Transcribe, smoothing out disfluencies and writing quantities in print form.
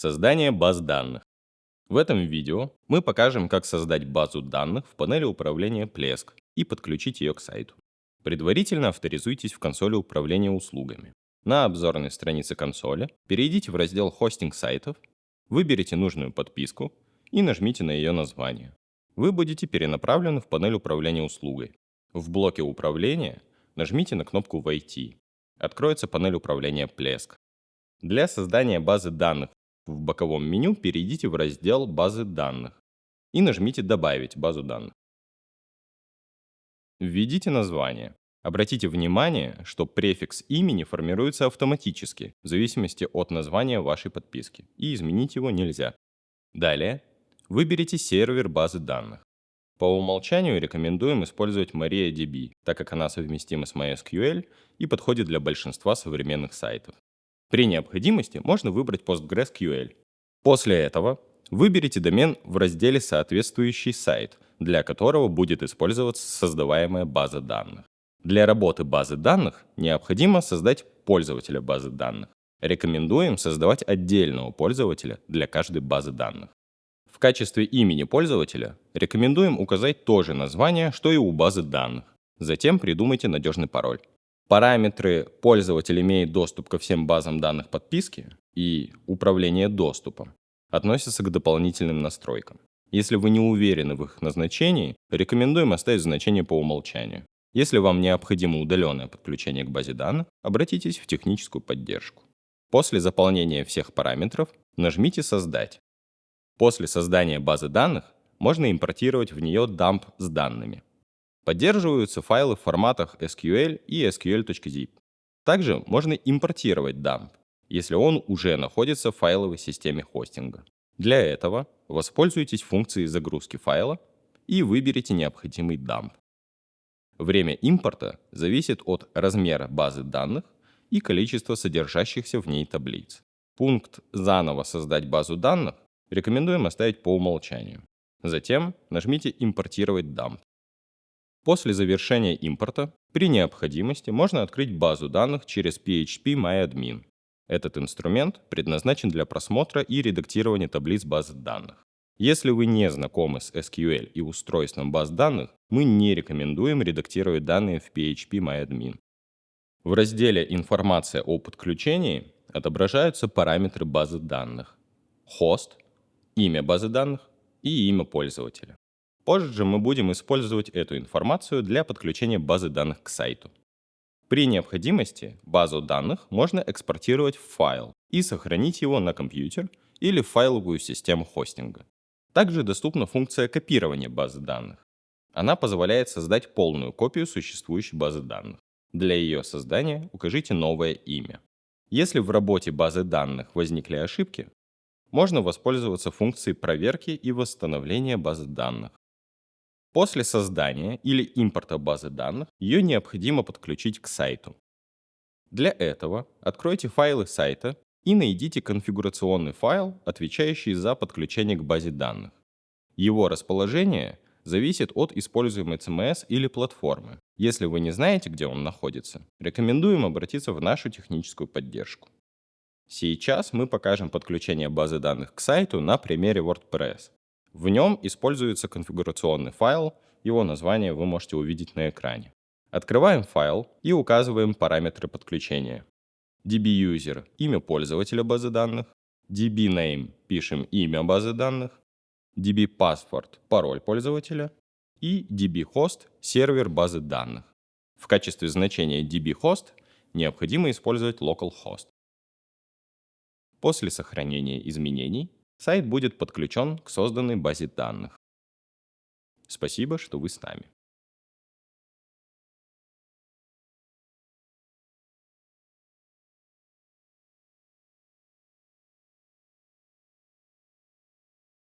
Создание баз данных. В этом видео мы покажем, как создать базу данных в панели управления Plesk и подключить ее к сайту. Предварительно авторизуйтесь в консоли управления услугами. На обзорной странице консоли перейдите в раздел «Хостинг сайтов», выберите нужную подписку и нажмите на ее название. Вы будете перенаправлены в панель управления услугой. В блоке управления нажмите на кнопку «Войти». Откроется панель управления Plesk. Для создания базы данных в боковом меню перейдите в раздел «Базы данных» и нажмите «Добавить базу данных». Введите название. Обратите внимание, что префикс имени формируется автоматически в зависимости от названия вашей подписки, и изменить его нельзя. Далее выберите сервер базы данных. По умолчанию рекомендуем использовать MariaDB, так как она совместима с MySQL и подходит для большинства современных сайтов. При необходимости можно выбрать PostgreSQL. После этого выберите домен в разделе «Соответствующий сайт», для которого будет использоваться создаваемая база данных. Для работы базы данных необходимо создать пользователя базы данных. Рекомендуем создавать отдельного пользователя для каждой базы данных. В качестве имени пользователя рекомендуем указать то же название, что и у базы данных. Затем придумайте надежный пароль. Параметры «Пользователь имеет доступ ко всем базам данных подписки» и «Управление доступом» относятся к дополнительным настройкам. Если вы не уверены в их назначении, рекомендуем оставить значение по умолчанию. Если вам необходимо удаленное подключение к базе данных, обратитесь в техническую поддержку. После заполнения всех параметров нажмите «Создать». После создания базы данных можно импортировать в нее дамп с данными. Поддерживаются файлы в форматах SQL и SQL.zip. Также можно импортировать дамп, если он уже находится в файловой системе хостинга. Для этого воспользуйтесь функцией загрузки файла и выберите необходимый дамп. Время импорта зависит от размера базы данных и количества содержащихся в ней таблиц. Пункт «Заново создать базу данных» рекомендуем оставить по умолчанию. Затем нажмите «Импортировать дамп». После завершения импорта, при необходимости, можно открыть базу данных через PHP-MyAdmin. Этот инструмент предназначен для просмотра и редактирования таблиц базы данных. Если вы не знакомы с SQL и устройством баз данных, мы не рекомендуем редактировать данные в PHP-MyAdmin. В разделе «Информация о подключении» отображаются параметры базы данных: хост, имя базы данных и имя пользователя. Позже мы будем использовать эту информацию для подключения базы данных к сайту. При необходимости базу данных можно экспортировать в файл и сохранить его на компьютер или в файловую систему хостинга. Также доступна функция копирования базы данных. Она позволяет создать полную копию существующей базы данных. Для ее создания укажите новое имя. Если в работе базы данных возникли ошибки, можно воспользоваться функцией проверки и восстановления базы данных. После создания или импорта базы данных ее необходимо подключить к сайту. Для этого откройте файлы сайта и найдите конфигурационный файл, отвечающий за подключение к базе данных. Его расположение зависит от используемой CMS или платформы. Если вы не знаете, где он находится, рекомендуем обратиться в нашу техническую поддержку. Сейчас мы покажем подключение базы данных к сайту на примере WordPress. В нем используется конфигурационный файл, его название вы можете увидеть на экране. Открываем файл и указываем параметры подключения. dbuser – имя пользователя базы данных, dbname – пишем имя базы данных, dbpassword – пароль пользователя и dbhost – сервер базы данных. В качестве значения dbhost необходимо использовать localhost. После сохранения изменений сайт будет подключен к созданной базе данных. Спасибо, что вы с нами.